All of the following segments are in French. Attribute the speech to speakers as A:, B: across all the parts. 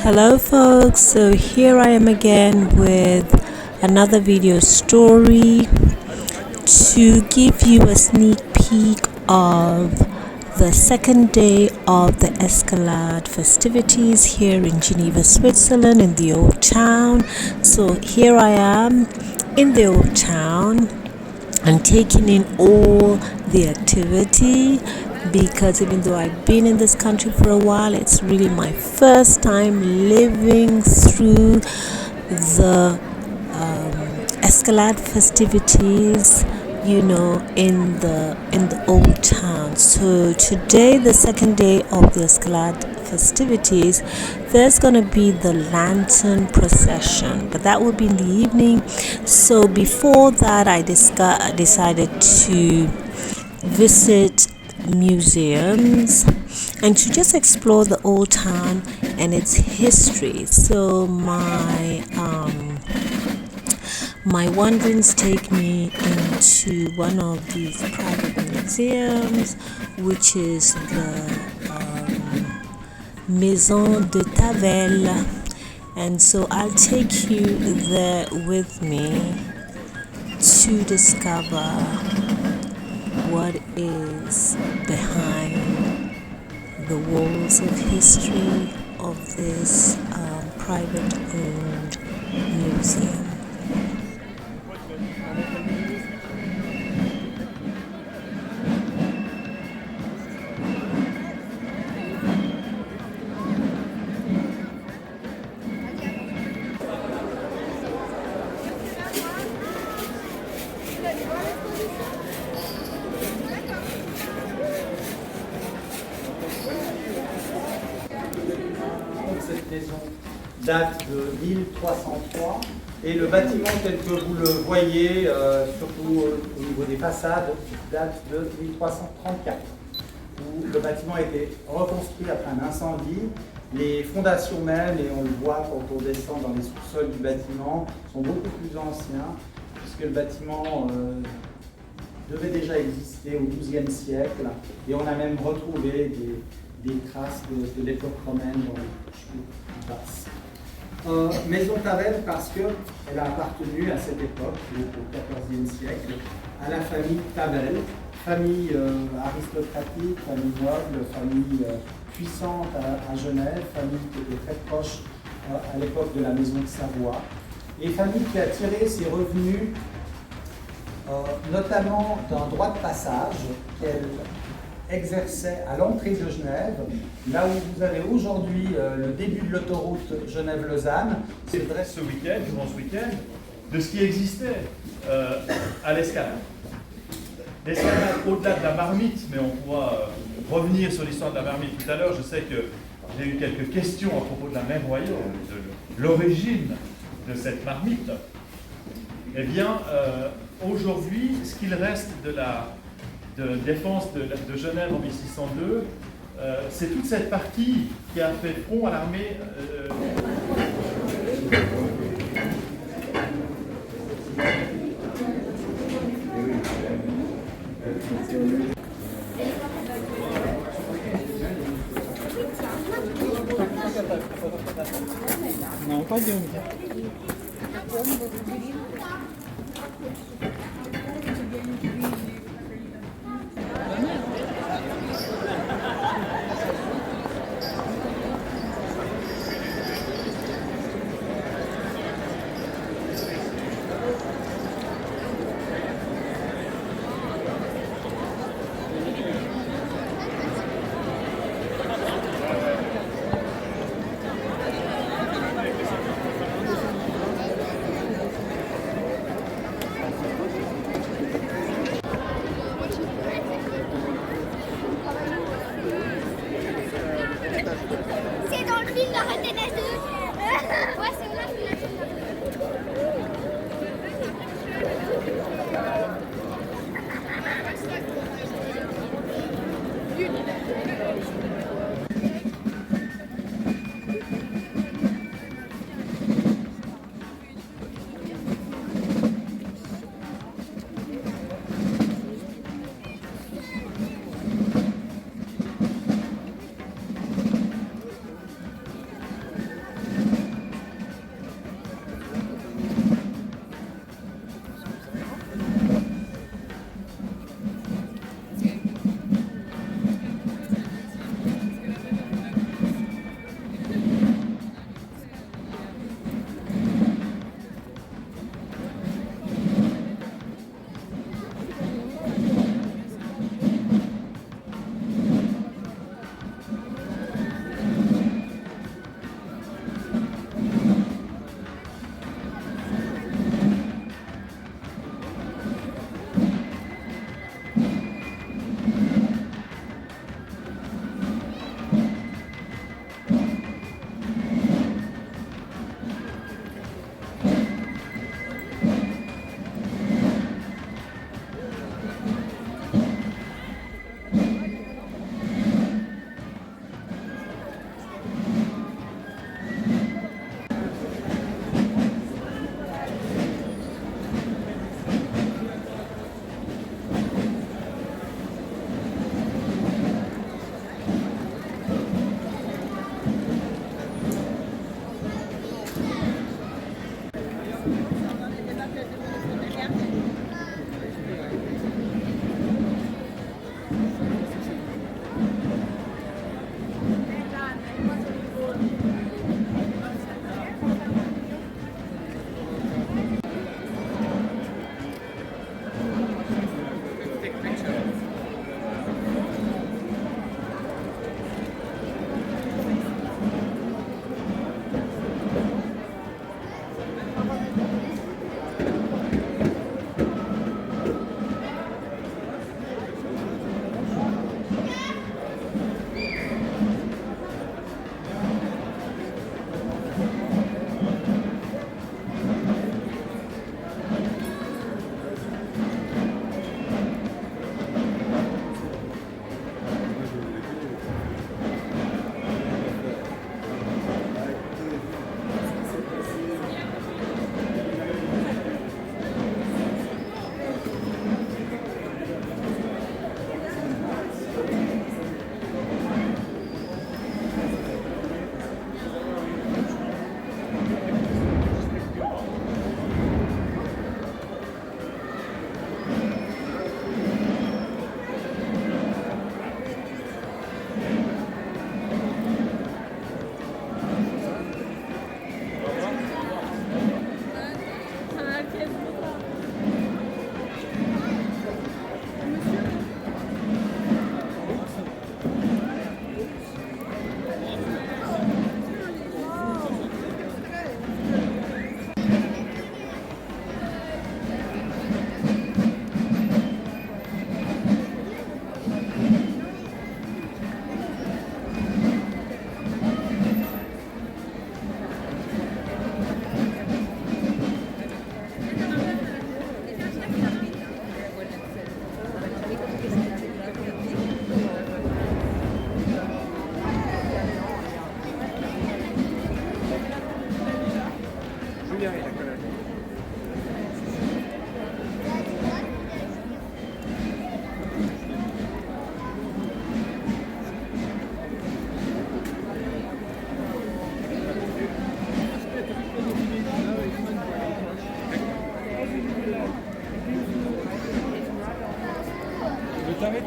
A: Hello folks, so here I am again with another video story to give you a sneak peek of the second day of the Escalade festivities here in Geneva, Switzerland, in the Old Town. So here I am in the Old Town and taking in all the activity, because even though I've been in this country for a while, it's really my first time living through the Escalade festivities, in the Old Town. So today, the second day of the Escalade festivities, there's gonna be the lantern procession, but that will be in the evening. So before that, I decided to visit museums and to just explore the Old Town and its history. So my wanderings take me into one of these private museums, which is the Maison de Tavel, and so I'll take you there with me to discover what is behind the walls of history of this private owned museum.
B: Cette maison date de 1303 et le bâtiment tel que vous le voyez, surtout au niveau des façades, date de 1334, où le bâtiment a été reconstruit après un incendie. Les fondations même, et on le voit quand on descend dans les sous-sols du bâtiment, sont beaucoup plus anciens, puisque le bâtiment devait déjà exister au XIIe siècle, et on a même retrouvé des traces de l'époque romaine dans les chutes basses. Maison Tavel parce qu'elle a appartenu à cette époque, au XIVe siècle, à la famille Tavel, famille aristocratique, famille noble, famille puissante à Genève, famille qui était très proche à l'époque de la maison de Savoie, et famille qui a tiré ses revenus notamment d'un droit de passage qu'elle exerçait à l'entrée de Genève, là où vous avez aujourd'hui le début de l'autoroute Genève-Lausanne.
C: C'est vrai ce week-end, durant ce week-end, de ce qui existait à l'Escalade. L'Escalade au-delà de la marmite, mais on pourra revenir sur l'histoire de la marmite tout à l'heure. Je sais que j'ai eu quelques questions à propos de la mère royale, de l'origine de cette marmite. Eh bien, aujourd'hui, ce qu'il reste de la défense de Genève en 1602, c'est toute cette partie qui a fait front à l'armée.
B: Non, пойдем.
D: C'est dans le film de Reine des Neiges 2. Ouais, c'est là.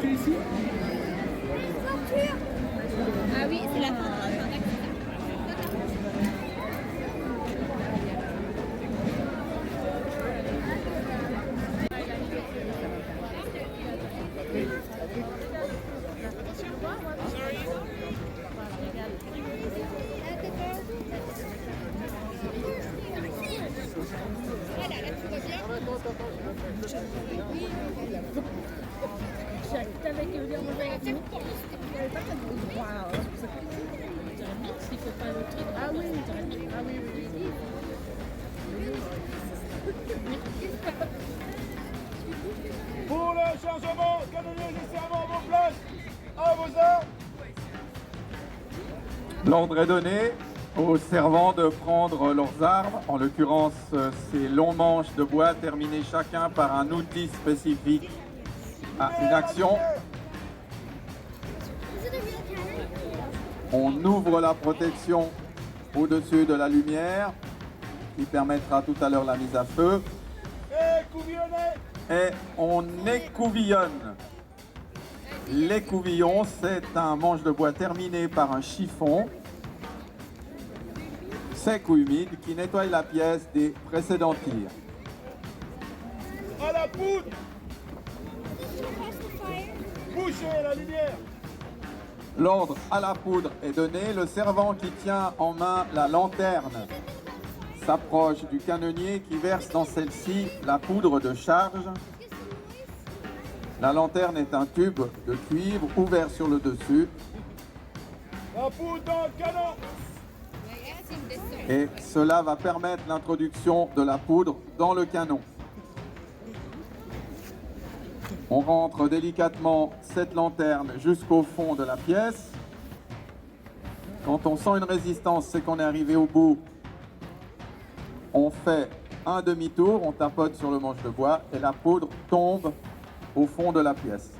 D: Ah oui, c'est la fin. Voilà, là tu vois bien.
E: T'avais que venir manger avec nous. Il n'y avait pas de bruit. Waouh. S'il faut pas le truc. Ah oui. Ah oui, oui.
F: Pour le chargement, canonniers et servants à vos places, à vos armes.
G: L'ordre est donné aux servants de prendre leurs armes, en l'occurrence ces longs manches de bois terminés chacun par un outil spécifique à une action. On ouvre la protection au-dessus de la lumière qui permettra tout à l'heure la mise à feu. Et on écouvillonne. L'écouvillon, c'est un manche de bois terminé par un chiffon sec ou humide qui nettoie la pièce des précédents tirs.
F: À la poudre. Bouchez la lumière.
G: L'ordre à la poudre est donné. Le servant qui tient en main la lanterne s'approche du canonnier qui verse dans celle-ci la poudre de charge. La lanterne est un tube de cuivre ouvert sur le dessus.
F: La poudre dans le canon.
G: Et cela va permettre l'introduction de la poudre dans le canon. On rentre délicatement cette lanterne jusqu'au fond de la pièce. Quand on sent une résistance, c'est qu'on est arrivé au bout. On fait un demi-tour, on tapote sur le manche de bois et la poudre tombe au fond de la pièce.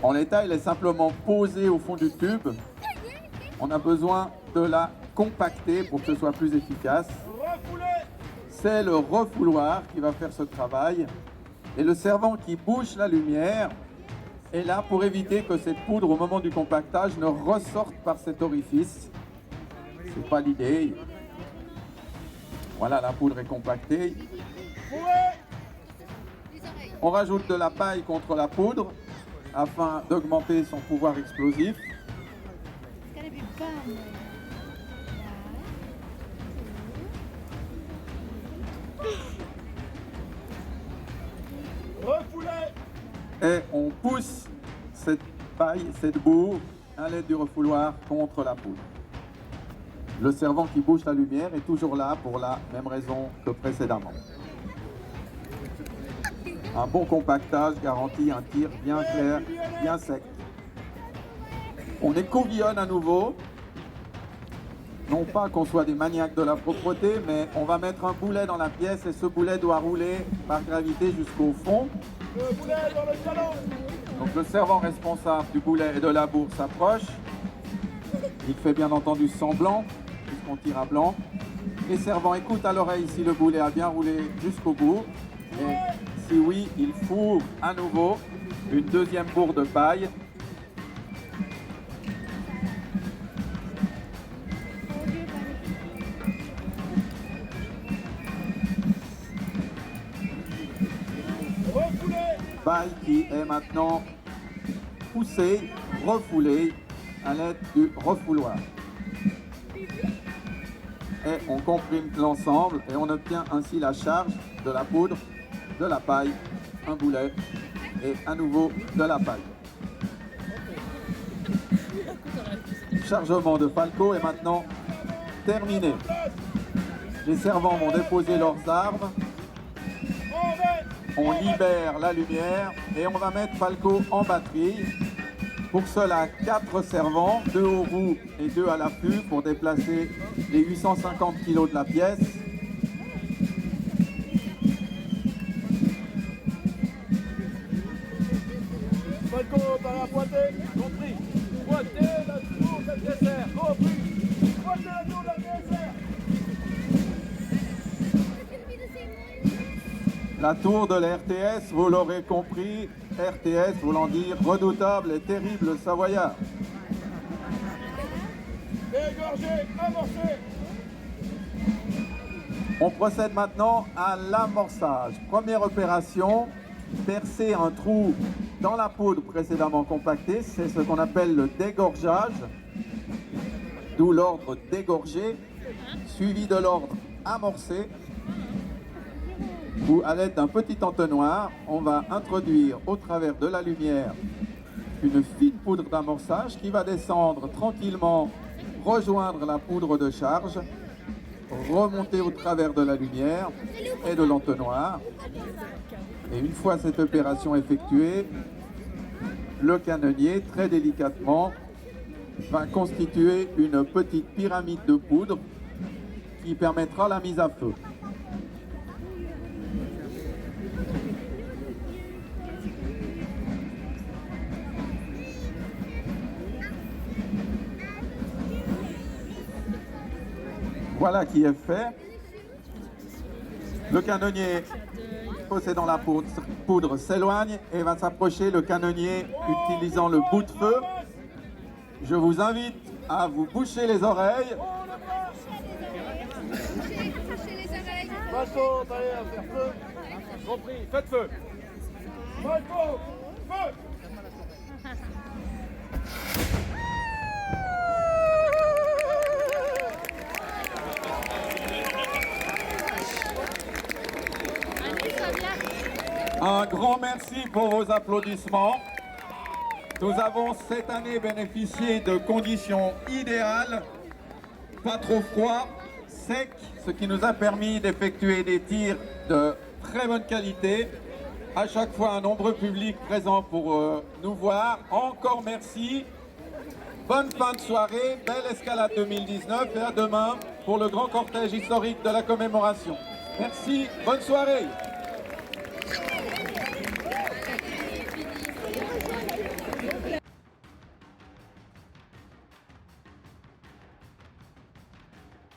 G: En l'état, elle est simplement posée au fond du tube. On a besoin de la compacter pour que ce soit plus efficace. C'est le refouloir qui va faire ce travail. Et le servant qui bouche la lumière est là pour éviter que cette poudre, au moment du compactage, ne ressorte par cet orifice. C'est pas l'idée. Voilà, la poudre est compactée. On rajoute de la paille contre la poudre afin d'augmenter son pouvoir explosif. Et on pousse cette paille, cette boue, à l'aide du refouloir contre la poudre. Le servant qui bouche la lumière est toujours là pour la même raison que précédemment. Un bon compactage garantit un tir bien clair, bien sec. On écouvillonne à nouveau. Non pas qu'on soit des maniaques de la propreté, mais on va mettre un boulet dans la pièce et ce boulet doit rouler par gravité jusqu'au fond.
F: Le boulet dans le canon.
G: Donc le servant responsable du boulet et de la bourre s'approche. Il fait bien entendu semblant, puisqu'on tire à blanc. Les servants écoutent à l'oreille si le boulet a bien roulé jusqu'au bout. Et si oui, il fourre à nouveau une deuxième bourre de paille. Paille qui est maintenant poussée, refoulée à l'aide du refouloir. Et on comprime l'ensemble et on obtient ainsi la charge de la poudre, de la paille, un boulet et à nouveau de la paille. Chargement de Falco est maintenant terminé. Les servants vont déposer leurs armes. On libère la lumière et on va mettre Falco en batterie. Pour cela, 4 servants, 2 aux roues et 2 à l'affût pour déplacer les 850 kg de la pièce.
F: Falco par la pointée, compris. Pointez la tour de l'adversaire, compris. Pointez la tour de l'adversaire.
G: La tour de l'RTS, vous l'aurez compris, RTS voulant dire redoutable et terrible Savoyard.
F: Dégorgé, amorcé.
G: On procède maintenant à l'amorçage. Première opération, percer un trou dans la poudre précédemment compactée, c'est ce qu'on appelle le dégorgeage, d'où l'ordre dégorger, suivi de l'ordre amorcer, où à l'aide d'un petit entonnoir, on va introduire au travers de la lumière une fine poudre d'amorçage qui va descendre tranquillement, rejoindre la poudre de charge, remonter au travers de la lumière et de l'entonnoir. Et une fois cette opération effectuée, le canonnier, très délicatement, va constituer une petite pyramide de poudre qui permettra la mise à feu. Voilà qui est fait. Le canonnier possédant la poudre s'éloigne et va s'approcher le canonnier utilisant le bout de feu. Je vous invite à vous boucher les oreilles.
F: Passons, allez, à faire feu. Compris, faites feu. Marco, feu.
G: Un grand merci pour vos applaudissements. Nous avons cette année bénéficié de conditions idéales, pas trop froid, sec, ce qui nous a permis d'effectuer des tirs de très bonne qualité. À chaque fois, un nombreux public présent pour nous voir. Encore merci. Bonne fin de soirée, belle escalade 2019 et à demain pour le grand cortège historique de la commémoration. Merci, bonne soirée.